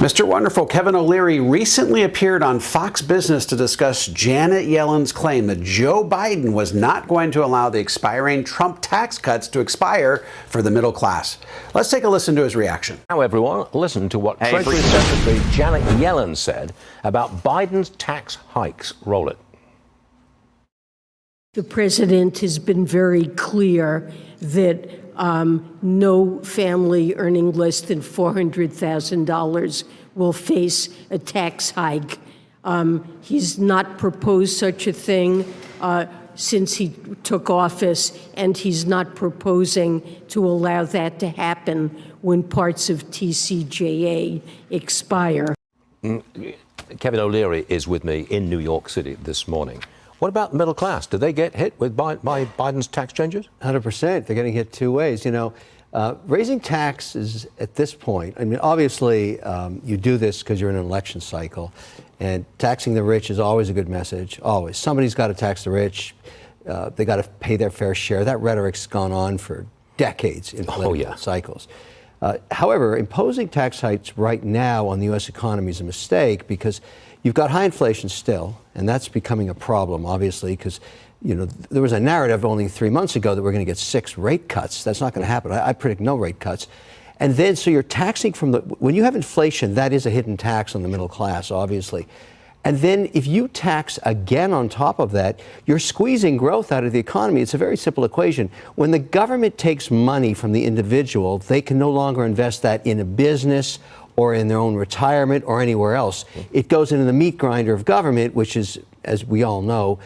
Mr. Wonderful Kevin O'Leary recently appeared on Fox Business to discuss Janet Yellen's claim that Joe Biden was not going to allow the expiring Trump tax cuts to expire for the middle class. Let's take a listen to his reaction. Now, everyone, listen to what Treasury Secretary Janet Yellen said about Biden's tax hikes. Roll it. The president has been very clear that no family earning less than $400,000 will face a tax hike. He's not proposed such a thing since he took office, and he's not proposing to allow that to happen when parts of TCJA expire. Kevin O'Leary is with me in New York City this morning. What about the middle class? Do they get hit with by Biden's tax changes? 100%. They're getting hit two ways. You know, raising taxes at this point, I mean, obviously, you do this because you're in an election cycle, and taxing the rich is always a good message, always. Somebody's got to tax the rich. They got to pay their fair share. That rhetoric's gone on for decades in political cycles. However, imposing tax hikes right now on the U.S. economy is a mistake because you've got high inflation still, and that's becoming a problem, obviously, because, you know, there was a narrative only 3 months ago that we're going to get 6 rate cuts. That's not going to happen. I predict no rate cuts. And then, so you're taxing from when you have inflation, that is a hidden tax on the middle class, obviously. And then if you tax again on top of that, you're squeezing growth out of the economy. It's a very simple equation. When the government takes money from the individual, they can no longer invest that in a business or in their own retirement or anywhere else. It goes into the meat grinder of government, which is, as we all know,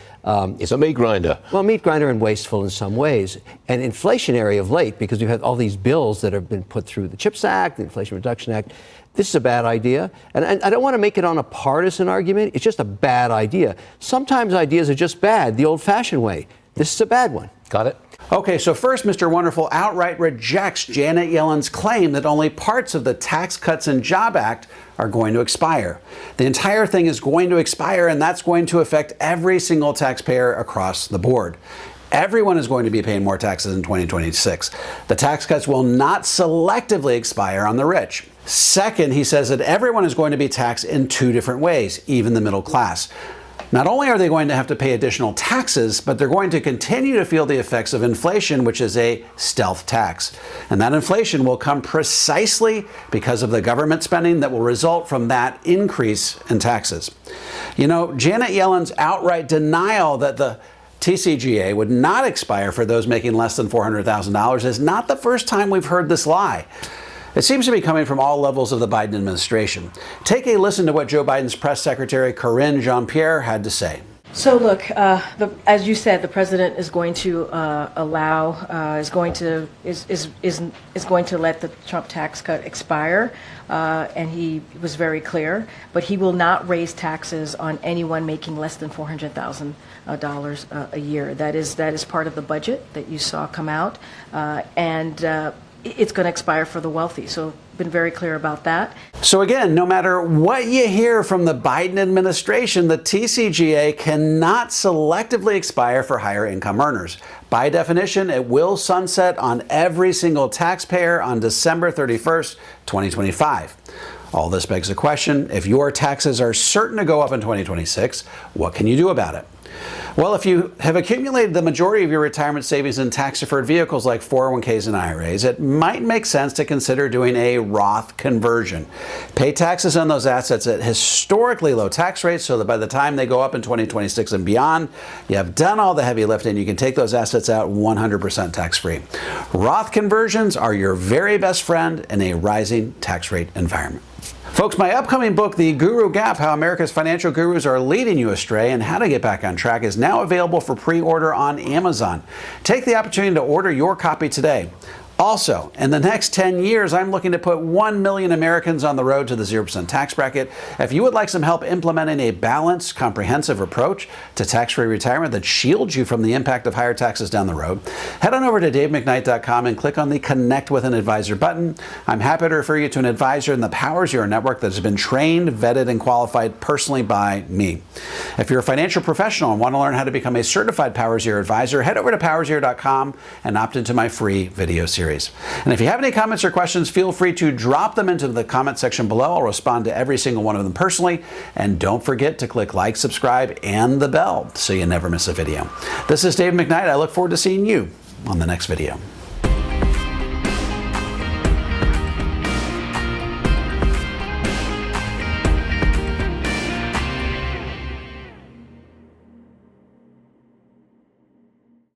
it's a meat grinder. Well, meat grinder and wasteful in some ways, and inflationary of late, because we've had all these bills that have been put through the CHIPS Act, the Inflation Reduction Act. This is a bad idea, and I don't want to make it on a partisan argument. It's just a bad idea. Sometimes ideas are just bad, the old-fashioned way. This is a bad one. Got it? Okay, so first, Mr. Wonderful outright rejects Janet Yellen's claim that only parts of the Tax Cuts and Job Act are going to expire. The entire thing is going to expire, and that's going to affect every single taxpayer across the board. Everyone is going to be paying more taxes in 2026. The tax cuts will not selectively expire on the rich. Second, he says that everyone is going to be taxed in 2 different ways, even the middle class. Not only are they going to have to pay additional taxes, but they're going to continue to feel the effects of inflation, which is a stealth tax. And that inflation will come precisely because of the government spending that will result from that increase in taxes. You know, Janet Yellen's outright denial that the TCJA would not expire for those making less than $400,000 is not the first time we've heard this lie. It seems to be coming from all levels of the Biden administration. Take a listen to what Joe Biden's press secretary, Karine Jean-Pierre, had to say. So look, as you said, the president is going to is going to let the Trump tax cut expire, and he was very clear. But he will not raise taxes on anyone making less than $400,000 a year. That is part of the budget that you saw come out, and it's going to expire for the wealthy. So been very clear about that. So again, no matter what you hear from the Biden administration, the TCJA cannot selectively expire for higher income earners. By definition, it will sunset on every single taxpayer on December 31st, 2025. All this begs the question, if your taxes are certain to go up in 2026, what can you do about it? Well, if you have accumulated the majority of your retirement savings in tax-deferred vehicles like 401ks and IRAs, it might make sense to consider doing a Roth conversion. Pay taxes on those assets at historically low tax rates so that by the time they go up in 2026 and beyond, you have done all the heavy lifting. You can take those assets out 100% tax-free. Roth conversions are your very best friend in a rising tax rate environment. Folks, my upcoming book, The Guru Gap, How America's Financial Gurus Are Leading You Astray and How to Get Back on Track, is now available for pre-order on Amazon. Take the opportunity to order your copy today. Also, in the next 10 years, I'm looking to put 1 million Americans on the road to the 0% tax bracket. If you would like some help implementing a balanced, comprehensive approach to tax-free retirement that shields you from the impact of higher taxes down the road, head on over to davemcknight.com and click on the Connect with an Advisor button. I'm happy to refer you to an advisor in the Power Zero network that has been trained, vetted, and qualified personally by me. If you're a financial professional and want to learn how to become a certified Power Zero advisor, head over to powerzero.com and opt into my free video series. series. And if you have any comments or questions, feel free to drop them into the comment section below. I'll respond to every single one of them personally. And don't forget to click like, subscribe, and the bell so you never miss a video. This is Dave McKnight. I look forward to seeing you on the next video.